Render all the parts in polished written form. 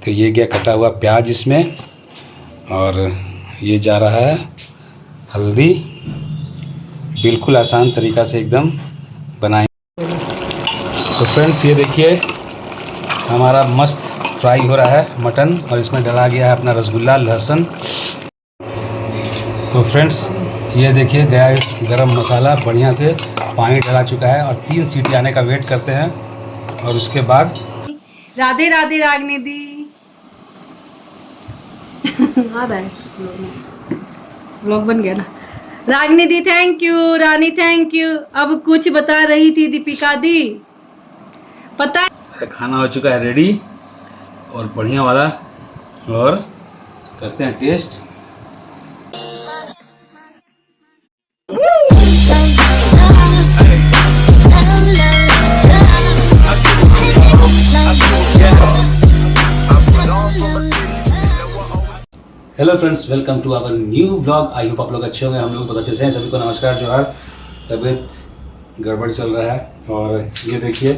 तो ये गया कटा हुआ प्याज इसमें, और ये जा रहा है हल्दी। बिल्कुल आसान तरीक़ा से एकदम बनाएंगे। तो फ्रेंड्स ये देखिए हमारा मस्त फ्राई हो रहा है मटन, और इसमें डाला गया है अपना रसगुल्ला, लहसुन। तो फ्रेंड्स ये देखिए गया गरम मसाला बढ़िया से, पानी डाला चुका है, और 3 सीटी आने का वेट करते हैं, और उसके बाद राधे राधे रागनी दी आ रहा है व्लॉग बन गया ना। रागनी दी thank you, Rani thank you. अब कुछ बता रही थी दीपिका दी, पता है खाना हो चुका है रेडी, और बढ़िया वाला, और करते हैं test. Hello friends, welcome to our new vlog. I hope आप लोग अच्छे होंगे, हम लोग बहुत अच्छे से हैं। सभी को नमस्कार, जोहार। तबीयत गड़बड़ चल रहा है, और ये देखिए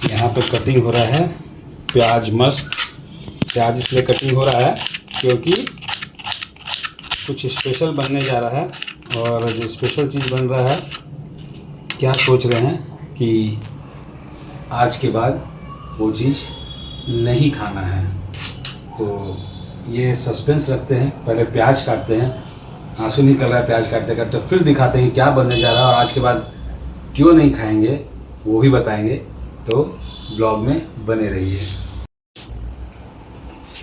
यहाँ पे कटिंग हो रहा है प्याज। मस्त प्याज इसलिए कटिंग हो रहा है क्योंकि कुछ स्पेशल बनने जा रहा है, और जो स्पेशल चीज़ बन रहा है, क्या सोच रहे हैं कि आज के बाद वो चीज़ नहीं खाना है। तो ये सस्पेंस रखते हैं, पहले प्याज काटते हैं, आंसू निकल रहा है प्याज काटते काटते, फिर दिखाते हैं क्या बनने जा रहा है, और आज के बाद क्यों नहीं खाएंगे वो भी बताएंगे। तो ब्लॉग में बने रहिए।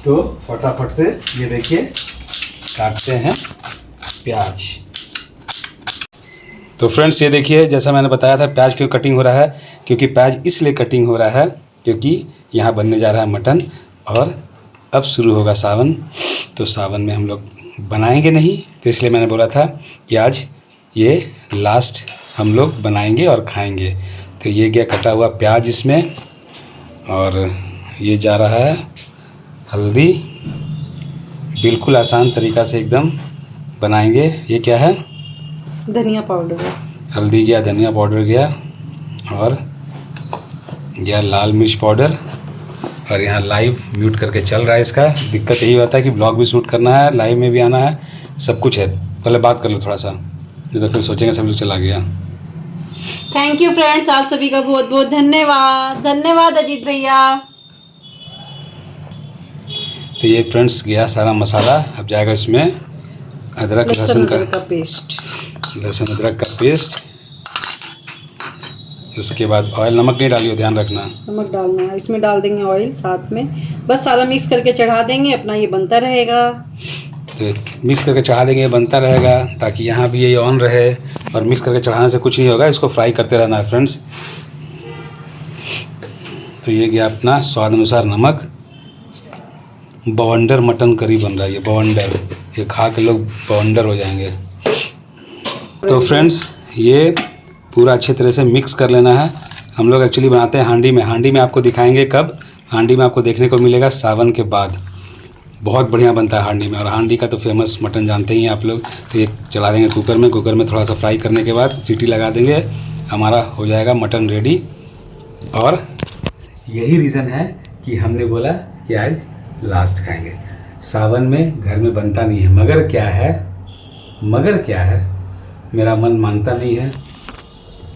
तो फटाफट से ये देखिए काटते हैं प्याज। तो फ्रेंड्स ये देखिए जैसा मैंने बताया था, प्याज क्यों कटिंग हो रहा है, क्योंकि प्याज इसलिए कटिंग हो रहा है क्योंकि यहाँ बनने जा रहा है मटन, और अब शुरू होगा सावन। तो सावन में हम लोग बनाएंगे नहीं, तो इसलिए मैंने बोला था कि आज ये लास्ट हम लोग बनाएंगे और खाएंगे। तो ये गया कटा हुआ प्याज इसमें, और ये जा रहा है हल्दी। बिल्कुल आसान तरीक़ा से एकदम बनाएंगे। ये क्या है? धनिया पाउडर। हल्दी गया, धनिया पाउडर गया, और गया लाल मिर्च पाउडर। और यहाँ लाइव म्यूट करके चल रहा है। इसका दिक्कत यही होता है कि ब्लॉग भी शूट करना है, लाइव में भी आना है, सब कुछ है। पहले बात कर लो थोड़ा सा, नहीं तो फिर सोचेंगे सब लोग चला गया। थैंक यू फ्रेंड्स, आप सभी का बहुत बहुत धन्यवाद। धन्यवाद अजीत भैया। तो ये फ्रेंड्स गया सारा मसाला। अब जाएगा इसमें अदरक लहसुन का पेस्ट, लहसुन अदरक का पेस्ट। उसके बाद ऑयल, नमक नहीं डालियो, ध्यान रखना। नमक डालना है, इसमें डाल देंगे ऑयल साथ में, बस सारा मिक्स करके चढ़ा देंगे, अपना ये बनता रहेगा। तो मिक्स करके चढ़ा देंगे, बनता रहेगा, ताकि यहाँ भी ये ऑन रहे। और मिक्स करके चढ़ाने से कुछ नहीं होगा, इसको फ्राई करते रहना है फ्रेंड्स। तो ये गया अपना स्वाद अनुसार नमक। बवंडर मटन करी बन रहा है ये, बवंडर। ये खा के लोग बवंडर हो जाएंगे। तो फ्रेंड्स ये पूरा अच्छे तरह से मिक्स कर लेना है। हम लोग एक्चुअली बनाते हैं हांडी में। हांडी में आपको दिखाएंगे कब, हांडी में आपको देखने को मिलेगा सावन के बाद। बहुत बढ़िया बनता है हांडी में, और हांडी का तो फेमस मटन जानते ही हैं आप लोग। तो ये चला देंगे कुकर में। कुकर में थोड़ा सा फ्राई करने के बाद सीटी लगा देंगे, हमारा हो जाएगा मटन रेडी। और यही रीज़न है कि हमने बोला कि आज लास्ट खाएंगे। सावन में घर में बनता नहीं है, मगर क्या है, मेरा मन मानता नहीं है।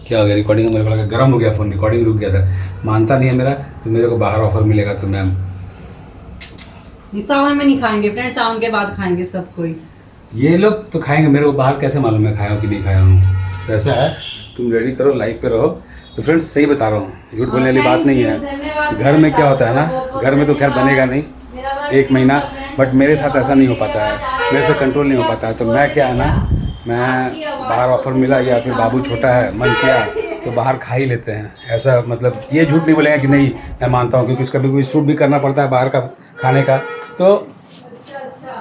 क्या हो गया? रिकॉर्डिंग मेरे को लगा गर्म हो गया फ़ोन, रिकॉर्डिंग रुक गया था। मानता नहीं है मेरा, तो मेरे को बाहर ऑफर मिलेगा तो मैं सावन में नहीं खाएंगे फ्रेंड्स, सावन के बाद खाएंगे सब कोई। ये लोग तो खाएंगे, मेरे को बाहर कैसे मालूम है खाया हूँ कि नहीं खाया हूँ। तो ऐसा है, तुम रेडी करो, लाइव पे रहो। तो फ्रेंड्स सही बता रहा हूँ, झूठ बोलने वाली बात नहीं है। घर में क्या होता है ना, घर में तो खैर बनेगा नहीं 1 महीना, बट मेरे साथ ऐसा नहीं हो पाता है, मेरे से कंट्रोल नहीं हो पाता है। तो मैं क्या है ना, मैं बाहर ऑफर मिला या फिर बाबू छोटा है, मन किया तो बाहर खा ही लेते हैं। ऐसा मतलब ये झूठ नहीं बोलेगा कि नहीं, मैं मानता हूँ, क्योंकि उसका भी शूट भी करना पड़ता है बाहर का खाने का, तो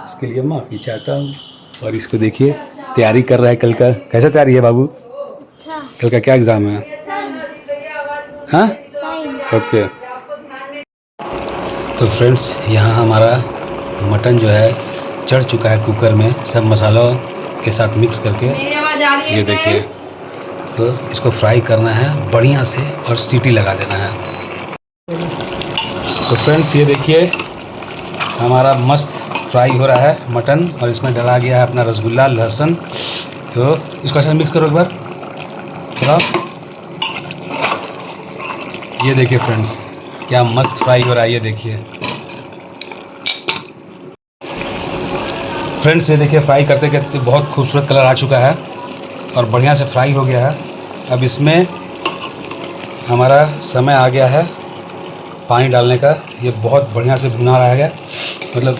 इसके लिए माफ़ी चाहता हूँ। और इसको देखिए तैयारी कर रहा है कल का। कैसा तैयारी है बाबू? कल का क्या एग्ज़ाम है? हाँ, ओके। तो फ्रेंड्स यहाँ हमारा मटन जो है चढ़ चुका है कुकर में, सब मसालों के साथ मिक्स करके। ये देखिए, तो इसको फ्राई करना है बढ़िया से और सीटी लगा देना है। तो फ्रेंड्स ये देखिए हमारा मस्त फ्राई हो रहा है मटन, और इसमें डाला गया है अपना रसगुल्ला, लहसुन। तो इसको अच्छा मिक्स करो एक बार थोड़ा। ये देखिए फ्रेंड्स, क्या मस्त फ्राई हो रहा है, ये देखिए फ्रेंड्स। ये देखिए फ्राई करते करते बहुत खूबसूरत कलर आ चुका है और बढ़िया से फ्राई हो गया है। अब इसमें हमारा समय आ गया है पानी डालने का। ये बहुत बढ़िया से भुना रहा है, मतलब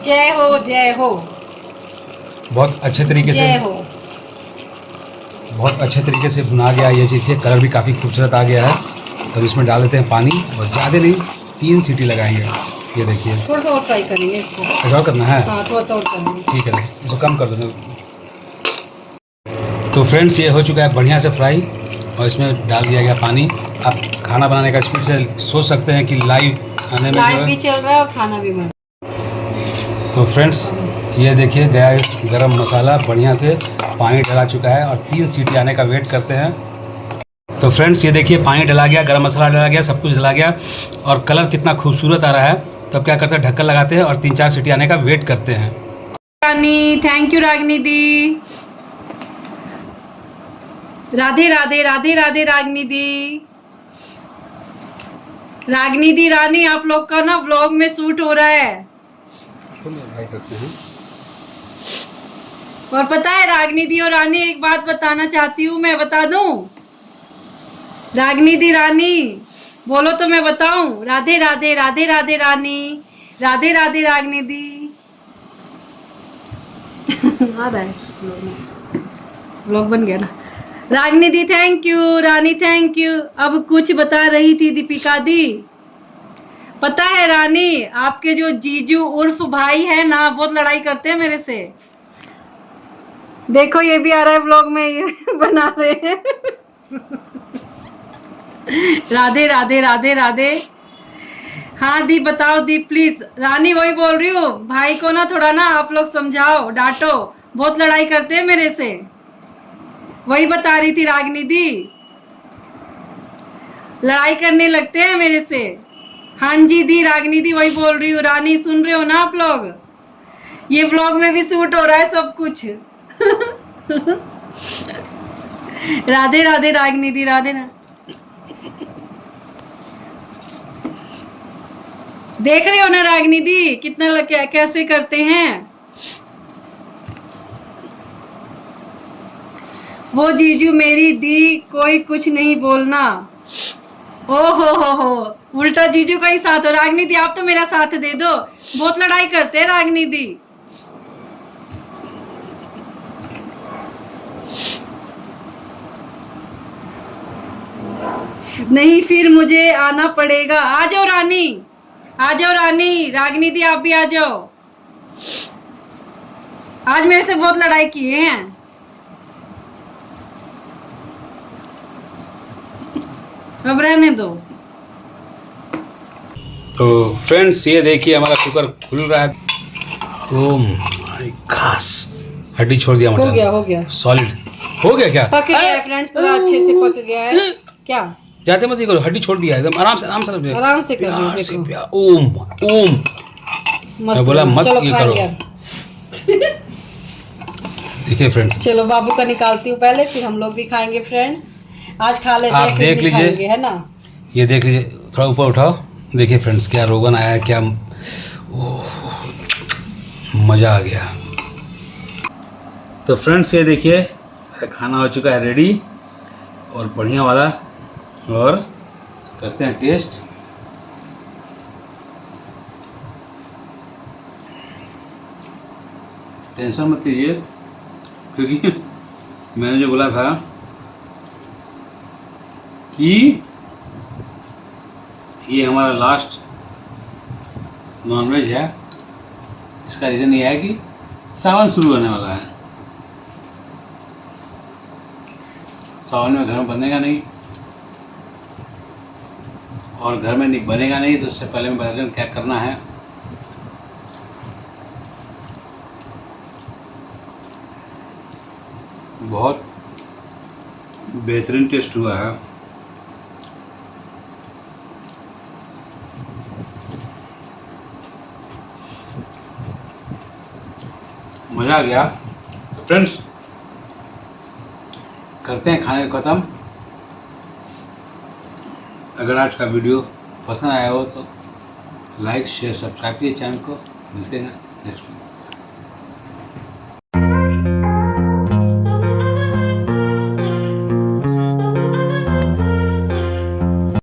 जय हो, बहुत अच्छे तरीके से, जय हो। बहुत अच्छे तरीके से भुना गया। ये देखिए कलर भी काफ़ी खूबसूरत आ गया है। अब इसमें डाल देते हैं पानी, और ज़्यादा नहीं 3 सीटी लगाएंगे। ये देखिए थोड़ा सा और फ्राई करेंगे इसको। ऐसा और करना है, हाँ थोड़ा सा और करेंगे। ठीक है, इसको कम कर दो। तो फ्रेंड्स ये हो चुका है बढ़िया से फ्राई, और इसमें डाल दिया गया पानी। आप खाना बनाने का स्पीड से सोच सकते हैं कि लाइव खाने में जो लाइव भी है। चल रहा है और खाना भी बन। तो फ्रेंड्स ये देखिए गया गरम मसाला बढ़िया से, पानी डला चुका है और 3 सीटी आने का वेट करते हैं। तो फ्रेंड्स ये देखिए पानी डला गया, गरम मसाला डला गया, सब कुछ डला गया और कलर कितना खूबसूरत आ रहा है। तब क्या करते हैं, ढक्कन लगाते हैं और 3-4 सीटी आने का वेट करते हैं। रानी थैंक यू, रागनी दी, राधे राधे राधे राधे रागनी दी। रागनी दी रानी, आप लोग का ना व्लॉग में शूट हो रहा है। करते हैं। और पता है रागनी दी और रानी, एक बात बताना चाहती हूँ, मैं बता दूं? रागनी दी रानी बोलो तो मैं बताऊं। राधे राधे राधे राधे रानी, राधे राधे रागनी दी। आ रहा है व्लॉग बन गया ना। रागनी दी thank you, Rani thank you. अब कुछ बता रही थी दीपिका दी, पता है रानी, आपके जो जीजू उर्फ भाई है ना, बहुत लड़ाई करते हैं मेरे से। देखो ये भी आ रहा है व्लॉग में, ये बना रहे हैं। राधे राधे राधे राधे। हाँ दी बताओ दी प्लीज। रानी वही बोल रही हूँ, भाई को ना थोड़ा ना आप लोग समझाओ, डांटो, बहुत लड़ाई करते हैं मेरे से। वही बता रही थी रागनी दी, लड़ाई करने लगते हैं मेरे से। हाँ जी दी, रागनी दी वही बोल रही हूँ। रानी सुन रहे हो ना आप लोग, ये व्लॉग में भी शूट हो रहा है सब कुछ। राधे राधे रागनी दी, राधे ना। देख रहे हो ना रागनी दी कितना कैसे करते हैं वो जीजू मेरी दी, कोई कुछ नहीं बोलना। ओ हो, उल्टा जीजू का ही साथ हो। रागनी दी आप तो मेरा साथ दे दो, बहुत लड़ाई करते हैं रागनी दी। नहीं फिर मुझे आना पड़ेगा। आ जाओ रानी, आ जाओ रानी, रागनी दी आप भी आ जाओ। आज मेरे से बहुत लड़ाई किए हैं। अब रहने दो। तो फ्रेंड्स ये देखिए हमारा कुकर खुल रहा है। ओ माय खास हड्डी छोड़ दिया मटन। हो गया सॉलिड हो गया क्या? पक गया है फ्रेंड्स, पूरा अच्छे से पक गया है। क्या जाते मत ये करो, हड्डी छोड़ दिया एकदम आराम से आराम से कर रही हूँ, देखो। ओम ओम मस्त मैं बोला बना। मत चलो ये खाएंगे करो। देखिए फ्रेंड्स, चलो बाबू का निकालती हूँ पहले, फिर हम लोग भी खाएंगे फ्रेंड्स। आज खा लेते आप हैं फिर देख भी लीजिए। खाएंगे, है ना। ये देख लीजिए, थोड़ा ऊपर उठाओ। देखिए फ्रेंड्स क्या रोगन आया है, क्या ओह मज़ा आ गया। तो फ्रेंड्स ये देखिए खाना हो चुका है रेडी, और बढ़िया वाला। और करते हैं टेस्ट। टेंशन मत लीजिए, क्योंकि मैंने जो बोला था कि ये हमारा लास्ट नॉनवेज है। इसका रीज़न ये है कि सावन शुरू होने वाला है। सावन में घर में बनेगा नहीं, और घर में नहीं बनेगा नहीं, तो उससे पहले मैं बता दूं क्या करना है। बहुत बेहतरीन टेस्ट हुआ है। मज़ा आ गया। तो फ्रेंड्स करते हैं खाने को ख़त्म। अगर आज का वीडियो पसंद आया हो तो लाइक शेयर सब्सक्राइब कीजिए चैनल को। मिलते हैं नेक्स्ट में।